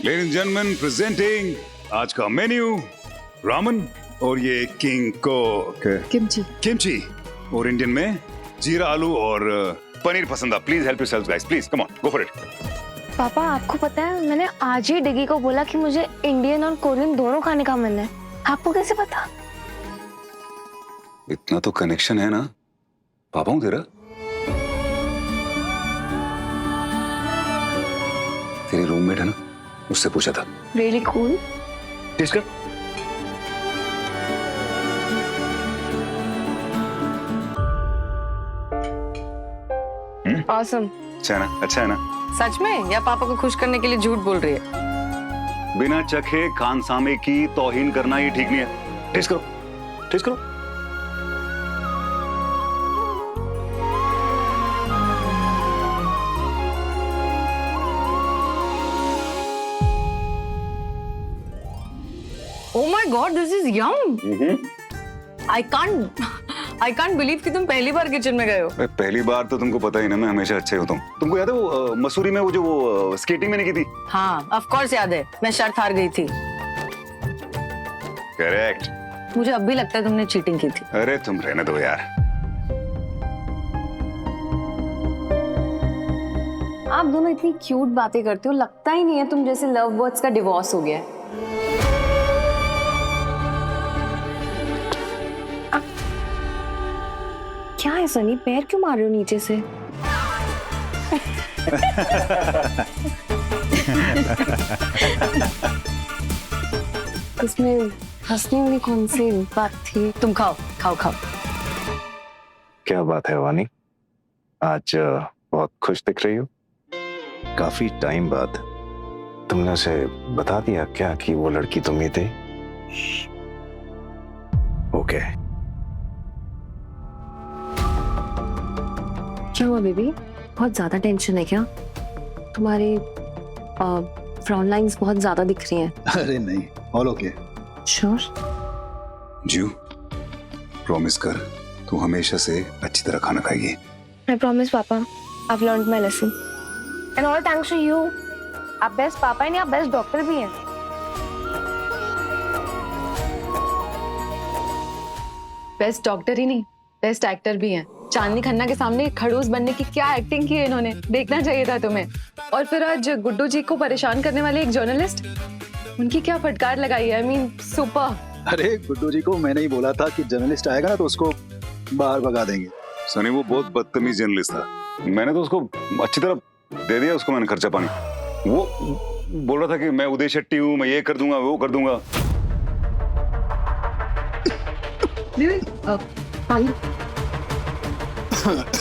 Ladies and gentlemen, presenting आज का menu Raman और ये किंग कोक किमची और इंडियन में जीरा आलू और पनीर पसंद। Please help yourselves guys, please come on go for it. पापा आपको पता है मैंने आज ही डिगी को बोला कि मुझे इंडियन और कोरियन दोनों खाने का मन है। आपको कैसे पता? इतना तो कनेक्शन है ना, पापा हूँ तेरा। तेरी रूममेट है ना, उससे पूछा था। Really cool. टेस्ट कर। ऑसम। अच्छा है ना, अच्छा है ना। सच में या पापा को खुश करने के लिए झूठ बोल रही है? बिना चखे खानसामे की तौहीन करना ये ठीक नहीं है। टेस्ट करो, टेस्ट करो। Oh my God, this is yum. I can't believe कि तुम पहली बार किचन में गए हो। पहली बार तो तुमको पता ही ना, मैं हमेशा अच्छा ही होता हूँ। तुमको याद है वो मसूरी में वो स्केटिंग मैंने की थी? हाँ, of course याद है। मैं शर्त हार गई थी। करेक्ट। मुझे अब भी लगता है तुमने चीटिंग की थी। अरे तुम रहने दो यार। आप दोनों इतनी क्यूट बातें करते हो, लगता ही नहीं है तुम जैसे लव बर्ड्स का डिवोर्स हो गया है। क्या है सनी, पैर क्यों मार रहे हो नीचे से? इसमें हंसने वाली कौन सी बात थी? तुम खाओ खाओ खाओ। क्या बात है वानी, आज बहुत खुश दिख रही हो। काफी टाइम बाद तुमने उसे बता दिया क्या कि वो लड़की तुम ही थे? ओके। क्या हुआ बेबी, बहुत ज्यादा टेंशन है क्या? तुम्हारी फ्राउन लाइंस बहुत ज्यादा दिख रही हैं। अरे नहीं, ऑल ओके। श्योर? जीव, प्रॉमिस कर तू हमेशा से अच्छी तरह खाना खाएगी। I promise पापा, I've learned my lesson. And all thanks to you. आप बेस्ट पापा हैं, आप बेस्ट डॉक्टर भी हैं। बेस्ट डॉक्टर ही नहीं, बेस्ट एक्टर भी हैं। चांदनी खन्ना के सामने खड़ूस बनने की क्या एक्टिंग की है इन्होंने, देखना चाहिए था तुम्हें। और फिर आज गुड्डू जी को परेशान करने वाले एक जर्नलिस्ट, उनकी क्या फटकार लगाई है। I mean, super. अरे गुड्डू जी को मैंने ही बोला था कि जर्नलिस्ट आएगा ना तो उसको बाहर भगा देंगे। सनी वो बहुत बदतमीज जर्नलिस्ट था, मैंने तो उसको अच्छी तरह दे दिया, उसको मैंने खर्चा पानी। वो बोल रहा था कि मैं उदय शेट्टी हूँ, मैं ये कर दूंगा वो कर दूंगा।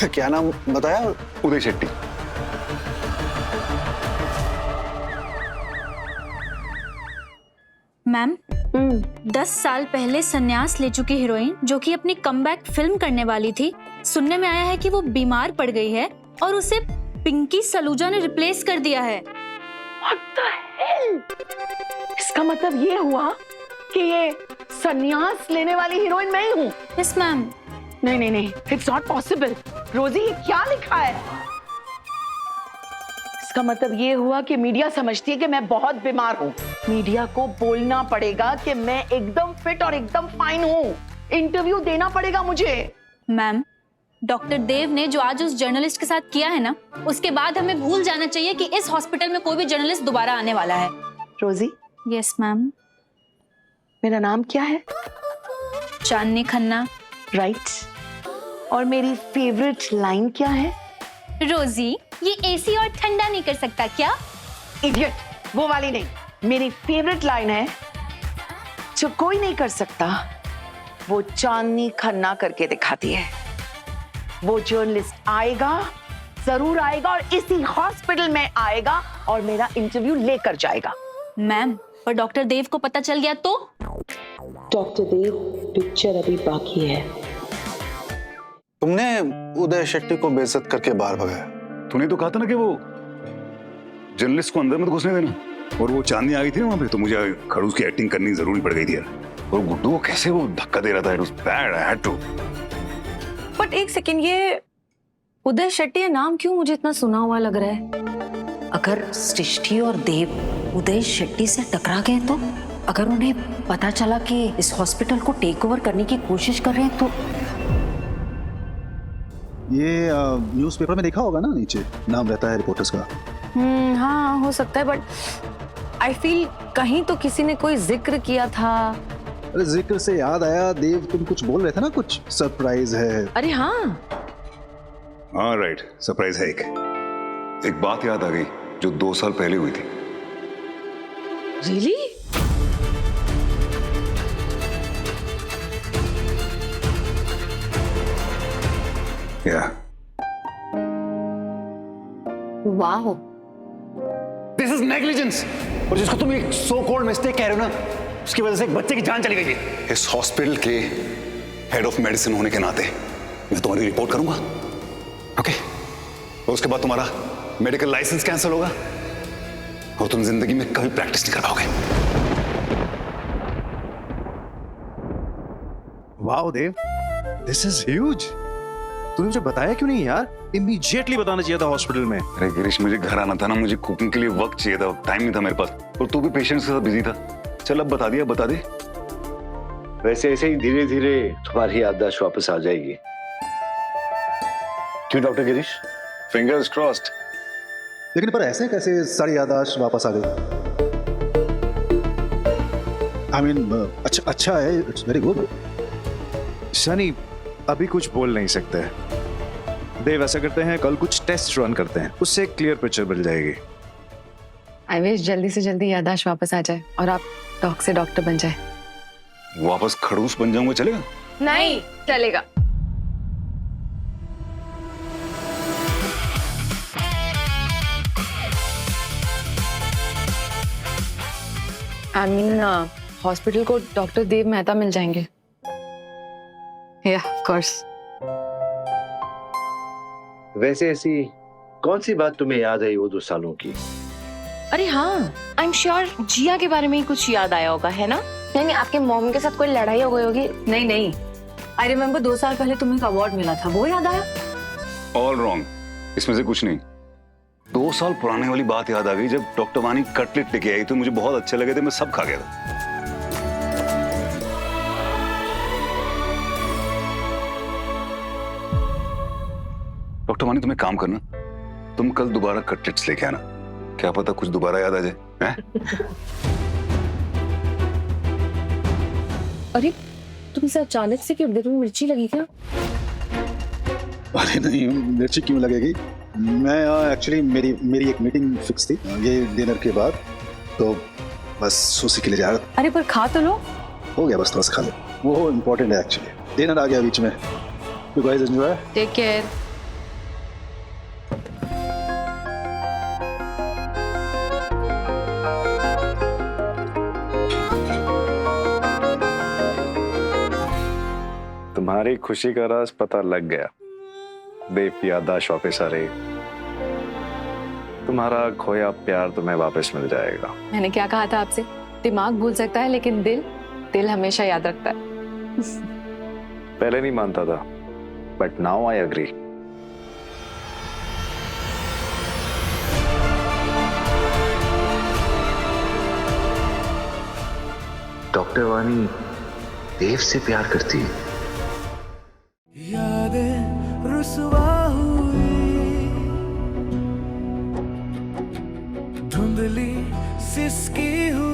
क्या नाम बताया? उदय शेट्टी। मैम, 10 साल पहले संन्यास ले चुकी हीरोइन जो कि अपनी कमबैक फिल्म करने वाली थी, सुनने में आया है कि वो बीमार पड़ गई है और उसे पिंकी सलूजा ने रिप्लेस कर दिया है। What the hell? इसका मतलब ये हुआ कि ये संन्यास लेने वाली हीरोइन मैं ही हूँ? Yes ma'am. नहीं नहीं नहीं, इट्स नॉट पॉसिबल। रोजी, ये क्या लिखा है? इसका मतलब ये हुआ कि मीडिया समझती है कि मैं बहुत बीमार हूँ। मीडिया को बोलना पड़ेगा कि मैं एकदम फिट और एकदम फाइन हूँ। इंटरव्यू देना पड़ेगा मुझे। मैम, डॉक्टर देव ने जो आज उस जर्नलिस्ट के साथ किया है ना, उसके बाद हमें भूल जाना चाहिए कि इस हॉस्पिटल में कोई भी जर्नलिस्ट दोबारा आने वाला है। रोजी। Yes ma'am. मेरा नाम क्या है? चांदनी खन्ना। राइट। और मेरी फेवरेट लाइन क्या है? रोजी, ये एसी और ठंडा नहीं कर सकता क्या? इडियट, वो वाली नहीं। मेरी फेवरेट लाइन है, जो कोई नहीं कर सकता वो चांदनी खन्ना करके दिखाती है। वो जर्नलिस्ट आएगा, जरूर आएगा और इसी हॉस्पिटल में आएगा और मेरा इंटरव्यू लेकर जाएगा। मैम, पर डॉक्टर देव को पता चल गया तो? डॉक्टर देव, पिक्चर अभी बाकी है। तुमने उदय शेट्टी को बेइज्जत करके बाहर भगाया। तूने तो कहा था ना कि वो जर्नलिस्ट को अंदर मत घुसने देना, और वो चांदनी आ गई थी ना वहां पे, तो मुझे खड़ूस की एक्टिंग करनी जरूरी पड़ गई थी यार। और गुड्डू को कैसे वो धक्का दे रहा था, it was bad, I had to. But एक सेकंड, ये उदय शेट्टी नाम क्यों मुझे इतना सुना हुआ लग रहा है? अगर सृष्टि और देव उदय शेट्टी से टकरा गए तो? अगर उन्हें पता चला कि इस हॉस्पिटल को टेक ओवर करने की कोशिश कर रहे हैं तो? ये न्यूज़पेपर में देखा होगा ना, नीचे नाम रहता है रिपोर्टर्स का। हाँ हो सकता है, बट आई फील कहीं तो किसी ने कोई जिक्र किया था। अरे जिक्र से याद आया देव, तुम कुछ बोल रहे थे ना, कुछ सरप्राइज है। अरे हाँ हाँ राइट, सरप्राइज है। एक बात याद आ गई जो 2 साल पहले हुई थी। रियली? या वाह, दिस इज नेग्लिजेंस। और जिसको तुम एक सो कॉल्ड मिस्टेक कह रहे हो ना, उसकी वजह से एक बच्चे की जान चली गई है। इस हॉस्पिटल के हेड ऑफ मेडिसिन होने के नाते मैं तुम्हारी रिपोर्ट करूंगा, ओके? और उसके बाद तुम्हारा मेडिकल लाइसेंस कैंसिल होगा और तुम जिंदगी में कभी प्रैक्टिस नहीं कर पाओगे। Wow Dev, this is huge. तूने मुझे बताया क्यों नहीं यार? इमीडिएटली बताना चाहिए था हॉस्पिटल में। अरे गिरीश, मुझे घर आना था ना, मुझे कुकिंग के लिए वक्त चाहिए था, टाइम नहीं था मेरे पास, और तू भी पेशेंट्स के साथ बिजी था। चल अब बता दिया, बता दे। वैसे ऐसे ही धीरे धीरे तुम्हारी याददाश्त वापस आ जाएगी। क्यों डॉक्टर गिरीश? Fingers crossed. लेकिन पर ऐसे कैसे सारी याददाश्त वापस आ गई? आई मीन अच्छा है, इट्स वेरी गुड। शनि अभी कुछ बोल नहीं सकते। देव ऐसा करते हैं, कल कुछ टेस्ट रन करते हैं, उससे एक क्लियर पिक्चर मिल जाएगी। आई विश जल्दी से जल्दी याददाश्त वापस आ जाए और आप डॉक्टर से डॉक्टर बन जाए। वापस खड़ूस बन जाऊंगा, चलेगा? नहीं चलेगा। आई मीन हॉस्पिटल को डॉक्टर देव मेहता मिल जाएंगे। या ऑफ कोर्स। वैसे ऐसी कौन सी बात तुम्हें याद आई वो 2 सालों की? अरे हाँ, आई एम श्योर जिया के बारे में ही कुछ याद आया होगा, है ना? नहीं, आपके मॉम के साथ कोई लड़ाई हो गई होगी। नहीं नहीं, आई रिमेम्बर 2 साल पहले तुम्हें एक अवार्ड मिला था, वो याद आया? ऑल रॉन्ग, इसमें से कुछ नहीं। 2 साल पुराने वाली बात याद आ गई, जब डॉक्टर वानी कटलेट लेके आई तो मुझे बहुत अच्छे लगे थे, मैं सब खा गया था। डॉक्टर वानी, तुम्हें काम करना, तुम कल दोबारा कटलेट्स लेके आना, क्या पता कुछ दोबारा याद आ जाए, हैं? अरे तुमसे अचानक से क्यों दिल में मिर्ची लगी क्या? अरे नहीं, मिर्ची क्यों लगेगी? मैं एक्चुअली मेरी एक मीटिंग फिक्स थी ये डिनर के बाद, तो बस उसी के लिए जा रहा था। अरे पर खा तो लो। हो गया, बस थोड़ा सा खा लो, वो इम्पोर्टेंट है एक्चुअली। डिनर आ गया बीच में। You guys enjoy. Take care. तुम्हारी खुशी का राज पता लग गया। देव की याददाश्त वापस आ रही, तुम्हारा खोया प्यार तुम्हें वापस मिल जाएगा। मैंने क्या कहा था आपसे? दिमाग भूल सकता है लेकिन दिल हमेशा याद रखता है। पहले नहीं मानता था, but now I agree. Doctor Wani Dev से प्यार करती है। यादें रुसवा हुई, धुंधली सिसकी हुई।